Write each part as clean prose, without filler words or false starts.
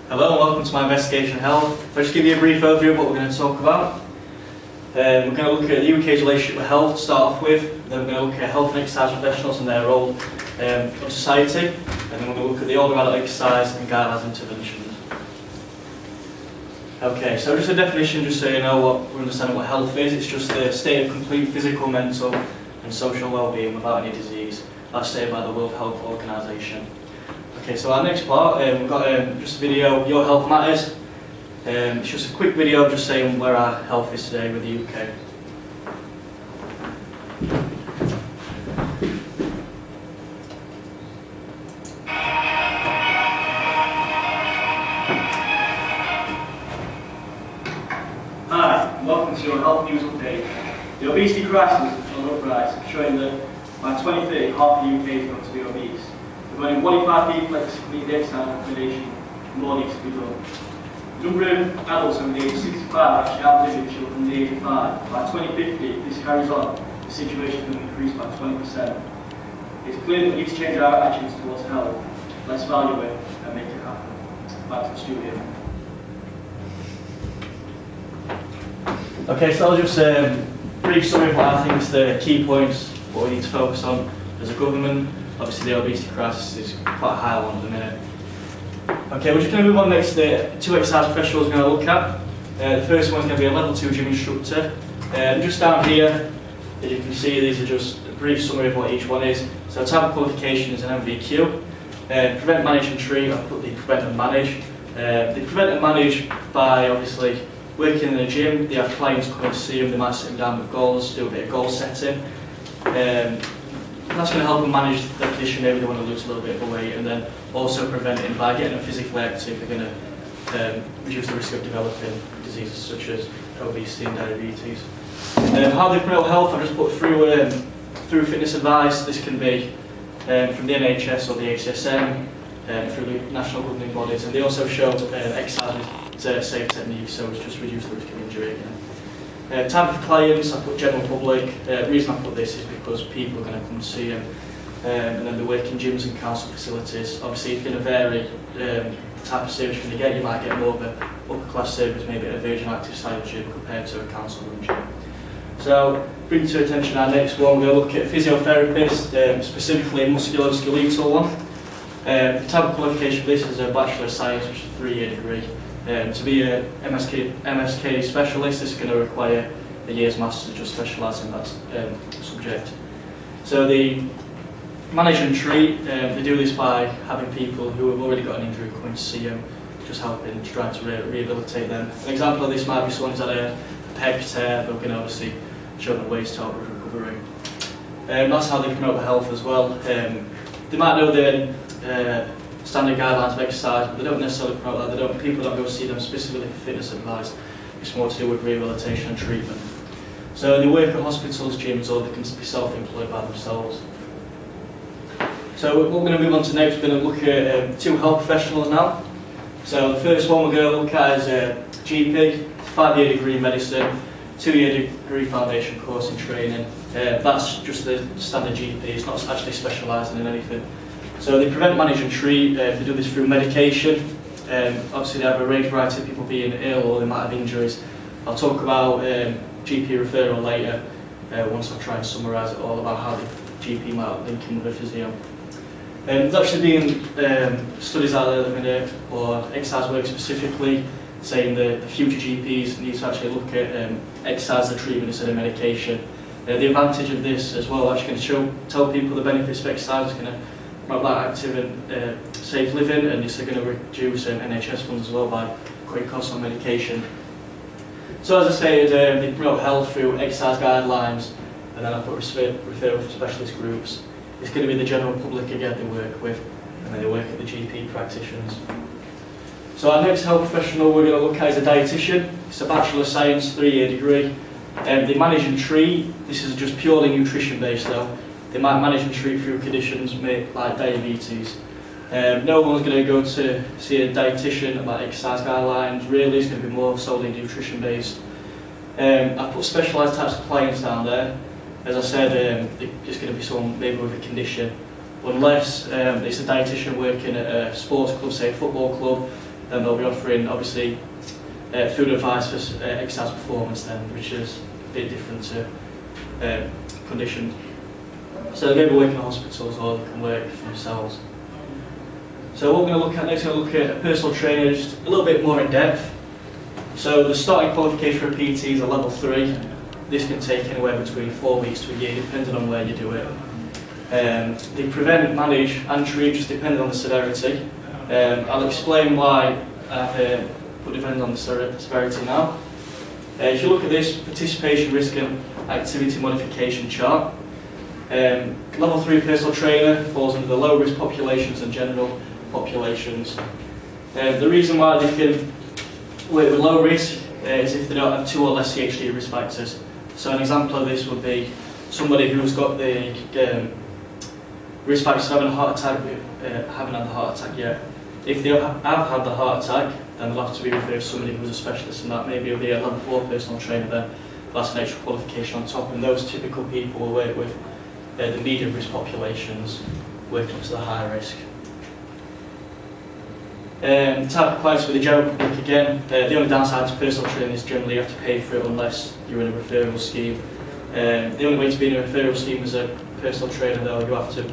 Hello and welcome to my investigation of health. If I just give you a brief overview of what we're going to talk about. We're going to look at the UK's relationship with health to start off with, then we're going to look at health and exercise professionals and their role in society, and then we're going to look at the older adult exercise and guidelines interventions. Okay, so just a definition, just so you know what we're understanding what health is. It's just the state of complete physical, mental and social well-being without any disease. That's stated by the World Health Organisation. Okay, so our next part, we've got just a video, Your Health Matters. It's just a quick video just saying where our health is today with the UK. Hi, and welcome to your health news update. The obesity crisis is on the uprise, showing that by 2030 half the UK is going to be obese. With only 1 in 5 people exceed the exercise recommendation, more needs to be done. The number of adults over the age of 65 actually outliving children from the age of 5. By 2050, if this carries on, the situation is going to increase by 20%. It's clear that we need to change our attitudes towards health. Let's value it and make it happen. Back to the studio. Okay, so I'll just brief summary of what I think is the key points, what we need to focus on as a government. Obviously the obesity crisis is quite a high one at the minute. Okay, we're just going to move on next to the 2 exercise professionals we're going to look at. The first one is going to be a level 2 gym instructor. Just down here, as you can see, these are just a brief summary of what each one is. So type of qualification is an MVQ. Prevent, manage and treat, I'll put the prevent and manage. They prevent and manage by obviously working in a gym. They have clients coming to see them, they might sit them down with goals, do a bit of goal setting. That's going to help them manage their condition, maybe they want to lose a little bit of weight, and then also preventing by getting them physically active, they're going to reduce the risk of developing diseases such as obesity and diabetes. How they promote health, I've just put through fitness advice. This can be from the NHS or the HSM, through the national governing bodies, and they also show exercise with safe techniques, so it's just reduce the risk of injury again. Type of clients, I put general public. The reason I put this is because people are going to come to see them, and then they work in gyms and council facilities. Obviously it's going to vary the type of service you're going to get. You might get more of an upper class service, maybe at a Virgin Active style gym compared to a council run gym. So bring to attention our next one, we're going to look at physiotherapist, specifically a musculoskeletal one. The type of qualification for this is a Bachelor of Science, which is a 3-year degree. To be a MSK specialist, this is going to require a year's master's just specialise in that subject. So the manage and treat, they do this by having people who have already got an injury coming to see them, just helping to try to rehabilitate them. An example of this might be someone who's had a pec tear, but we can obviously show them ways to help with recovery. That's how they promote the health as well. They might know the standard guidelines of exercise, but they don't necessarily promote that. People don't go see them specifically for fitness advice. It's more to do with rehabilitation and treatment. So they work at hospitals, gyms, or they can be self-employed by themselves. So what we're going to move on to next, we're going to look at 2 health professionals now. So the first one we're going to look at is a GP, 5-year degree in medicine, 2-year degree foundation course in training. That's just the standard GP, it's not actually specialising in anything. So they prevent, manage and treat, they do this through medication. Obviously they have a range variety of people being ill or they might have injuries. I'll talk about GP referral later, once I try and summarise it all about how the GP might link in with a physio. There's actually been studies out there at the minute, or exercise work specifically, saying that the future GPs need to actually look at exercise as a treatment instead of medication. The advantage of this as well, actually going to tell people the benefits of exercise, is going to promote that active and safe living, and it's going to reduce NHS funds as well by cutting costs on medication. So as I say, they promote health through exercise guidelines, and then I put referral for specialist groups. It's going to be the general public again they work with, and then they work at the GP practitioners. So our next health professional we're going to look at is a dietitian. It's a Bachelor of Science, 3-year degree. They manage and treat. This is just purely nutrition based though. They might manage and treat through conditions like diabetes. No one's going to go to see a dietitian about exercise guidelines. Really, it's going to be more solely nutrition based. I put specialised types of clients down there. As I said, it's going to be someone maybe with a condition, unless it's a dietitian working at a sports club, say a football club, then they'll be offering obviously food advice for exercise performance then, which is a bit different to conditions. So they may be working in hospitals or they can work for themselves. So what we're going to look at next, we're going to look at a personal trainer just a little bit more in depth. So the starting qualification for a PT is a level 3. This can take anywhere between 4 weeks to a year, depending on where you do it. They prevent, manage and treat, just depending on the severity. I'll explain why I've put depending on the severity now. If you look at this participation risk and activity modification chart, level 3 personal trainer falls under the low risk populations and general populations. The reason why they can work with low risk is if they don't have 2 or less CHD risk factors. So an example of this would be somebody who's got the risk factors of having a heart attack, haven't had the heart attack yet. If they have had the heart attack, then they'll have to be referred to somebody who's a specialist in that. Maybe it'll be a level 4 personal trainer then. That's an extra qualification on top, and those typical people will work with the medium risk populations, working up to the high risk. The type of clients with the general public, again, the only downside to personal training is generally you have to pay for it unless you're in a referral scheme. The only way to be in a referral scheme as a personal trainer, though, you have to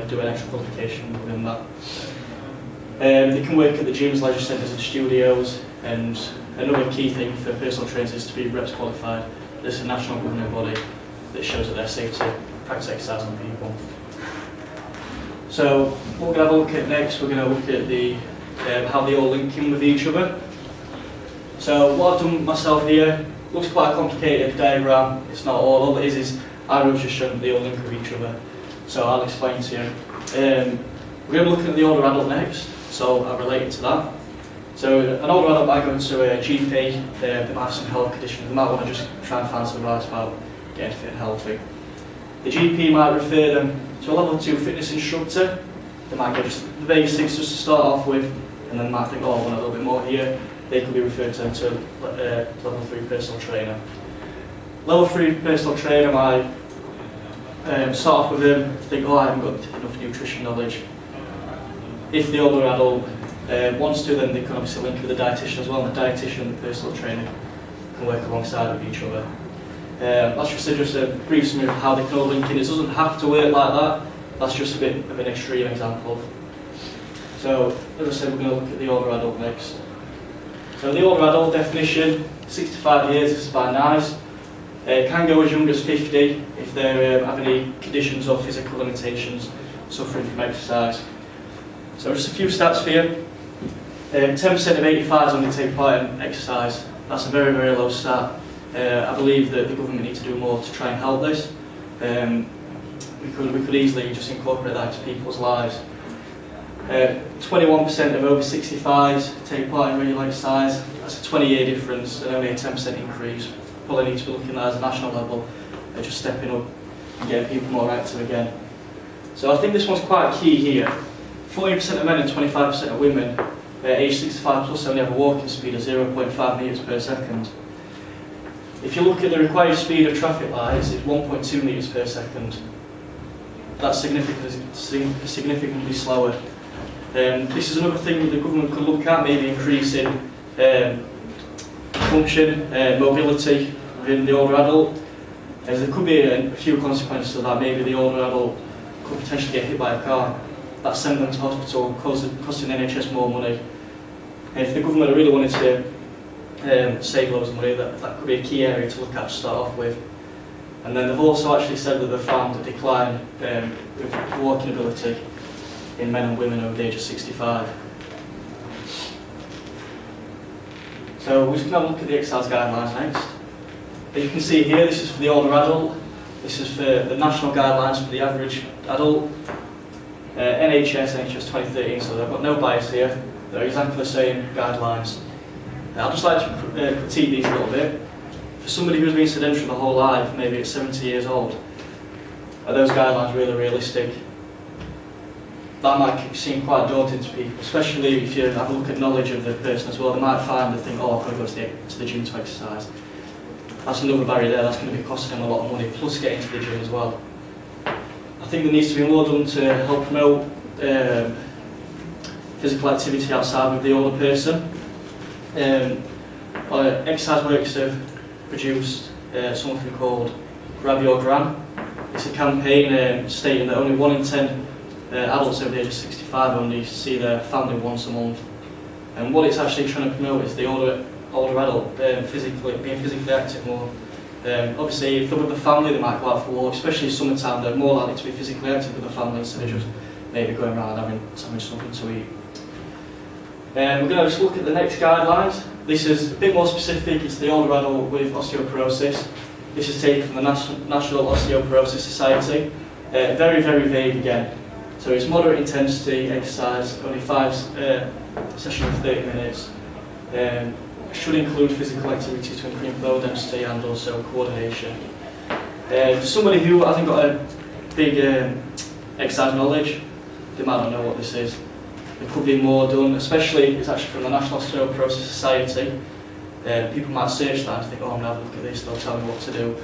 do an extra qualification within that. They can work at the gyms, leisure centres and studios, and another key thing for personal trainers is to be REPS qualified. There's a national governing body that shows that they're safe to practice exercise on people. So what we're going to have a look at next, we're going to look at the how they all link in with each other. So what I've done myself here, looks quite a complicated diagram, it's not all it is I was just showing they all link with each other. So I'll explain to you. We're going to look at the older adult next, so I'll relate it to that. So an older adult might go into a GP, they might have some health condition, they might want to just try and find some advice about getting fit and healthy. The GP might refer them to a level 2 fitness instructor. They might get just the basics just to start off with, and then might think, oh, I want a little bit more here. They could be referred to level 3 personal trainer. Level 3 personal trainer might start off with them, think, oh, I haven't got enough nutrition knowledge. If the older adult wants to, then they can obviously link with the dietitian as well, and the dietitian and the personal trainer can work alongside with each other. That's just a brief summary of how they can all link in. It doesn't have to work like that, that's just a bit of an extreme example. So, as I said, we're going to look at the older adult next. So the older adult definition, 65 years is fine, nice. Can go as young as 50 if they have any conditions or physical limitations, suffering from exercise. So just a few stats for you. 10% of 85s only take part in exercise. That's a very, very low stat. I believe that the government needs to do more to try and help this. We could easily just incorporate that into people's lives. 21% of over 65s take part in regular exercise. That's a 20-year difference and only a 10% increase. Probably need to be looking at that as a national level, just stepping up and getting people more active again. So I think this one's quite key here. 40% of men and 25% of women aged 65 plus only have a walking speed of 0.5 metres per second. If you look at the required speed of traffic lights, it's 1.2 metres per second. That's significantly slower. This is another thing that the government could look at, maybe increasing function, mobility within the older adult. As there could be a few consequences of that. Maybe the older adult could potentially get hit by a car. That's sending them to hospital, costing the NHS more money. And if the government really wanted to save loads of money, that could be a key area to look at to start off with. And then they've also actually said that they've found a decline with walking ability in men and women over the age of 65. So we're just going to look at the exercise guidelines next. As you can see here, this is for the older adult. This is for the national guidelines for the average adult. NHS 2013, so I've got no bias here. They're exactly the same guidelines. I'd just like to critique these a little bit. For somebody who's been sedentary the whole life, maybe at 70 years old, are those guidelines really realistic? That might seem quite daunting to people, especially if you have a look at knowledge of the person as well. They might find and think, oh, I've got to go to the gym to exercise. That's another barrier there, that's going to be costing them a lot of money, plus getting to the gym as well. I think there needs to be more done to help promote physical activity outside with the older person. Exercise Works have produced something called Grab Your Gran. It's a campaign stating that only 1 in 10 adults over the age of 65 only see their family once a month. And what it's actually trying to promote is the older adult being physically active more. Obviously, if they're with the family, they might go out for walks, especially in summertime. They're more likely to be physically active with the family instead of just maybe going around having something to eat. We're going to just look at the next guidelines. This is a bit more specific. It's the older adult with osteoporosis. This is taken from the National Osteoporosis Society. Very, very vague again. So it's moderate intensity exercise, only 5 sessions of 30 minutes. Should include physical activity to increase bone density and also coordination. For somebody who hasn't got a big exercise knowledge, they might not know what this is. There could be more done, especially it's actually from the National Osteoporosis Society. People might search that and think, oh, I'm going to have a look at this, they'll tell me what to do.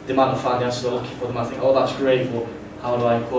They might not find the answer they're looking for, they might think, oh, that's great, but how do I incorporate